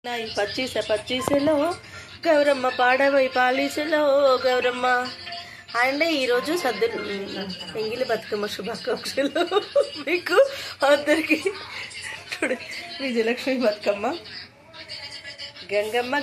నాయి పచ్చిసలో గౌరమ్మ పాడవై పాలిసలో గౌరమ్మ అండ్ ఈరోజు ఎంగిలి బతుకమ్మ శుభాకాంక్షలు మీకు అందరికి. విజయలక్ష్మి బతుకమ్మ గంగమ్మ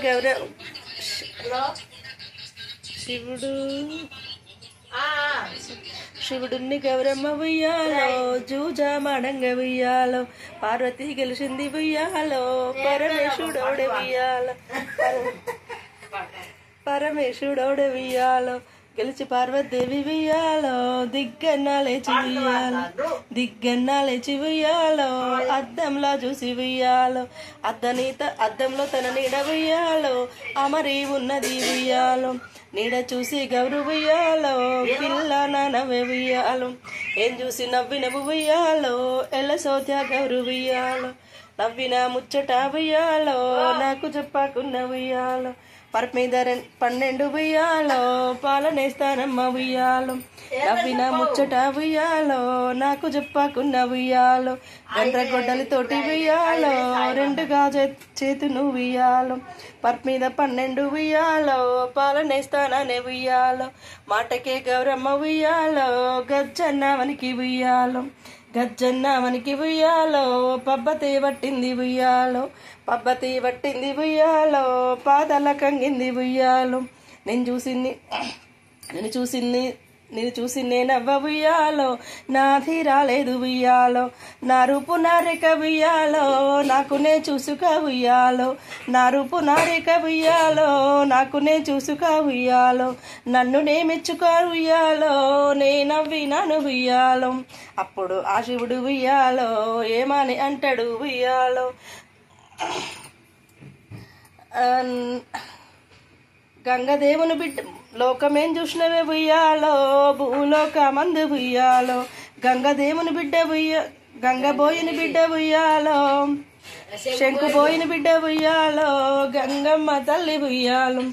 శివుడుని గౌరమ్మ ఉయ్యాలో జూజా మడంగ ఉయ్యాలో పార్వతి గెలిచింది ఉయ్యాలో పరమేశ్వరుడోడ ఉయ్యాలో పరమేశ్వరుడోడ ఉయ్యాలో గెలిచి పార్వతీదేవి ఉయ్యాలో దిగ్గన్నా లేచి ఉయ్యాలో దిగ్గన్నా లేచి ఉయ్యాలో అద్దంలో చూసి ఉయ్యాలో అద్దంలో తన నీడ ఉయ్యాలో అమరి ఉన్నది ఉయ్యాలో నీడ చూసి గౌరు ఉయ్యాలో పిల్ల నానవే ఉయ్యాలో ఏం చూసి నవ్వినవు ఉయ్యాలో ఎల్ల సోత్య గౌరు ఉయ్యాలో నవ్విన ముచ్చట ఉయ్యాలో నాకు చెప్పకున్న ఉయ్యాలో పరపు మీద 12 ఉయ్యాలో పాలనేస్తానమ్మ ఉయ్యాలో నవ్విన ముచ్చట ఉయ్యాలో నాకు చెప్పకున్న ఉయ్యాలో గొడ్డలితోటి ఉయ్యాలో 2గా చేతును ఉయ్యాలో పరపు మీద 12 ఉయ్యాలో పాలనేస్తాననే ఉయ్యాలో మాటకే గౌరమ్మ ఉయ్యాలో గజ్జన్నవనికి ఉయ్యాలో గజ్జన్నవనికి ఉయ్యాలో పబ్బతి పట్టింది ఉయ్యాలో పబ్బతి పట్టింది ఉయ్యాలో పాదల కంగింది ఉయ్యాలో నేను చూసి నేనవ్వ ఉయ్యాలో నాది రాలేదు ఉయ్యాలో నా రూపు నారిక ఉయ్యాలో నాకునే చూసుక ఉయ్యాలో నా రూపు నారిక ఉయ్యాలో నాకునే చూసుక ఉయ్యాలో నన్ను నే మెచ్చుక ఉయ్యాలో నేనవ్వినాను ఉయ్యాలో అప్పుడు ఆ శివుడు ఉయ్యాలో ఏమని అంటాడు ఉయ్యాలో గంగదేవుని బిడ్డ లోకమేం చూసినవే ఉయ్యాలో భూలోకమందు ఉయ్యాలో గంగదేవుని బిడ్డ గంగబోయిని బిడ్డ ఉయ్యాలో శంకుబోయిని బిడ్డ ఉయ్యాలో గంగమ్మ తల్లి ఉయ్యాలో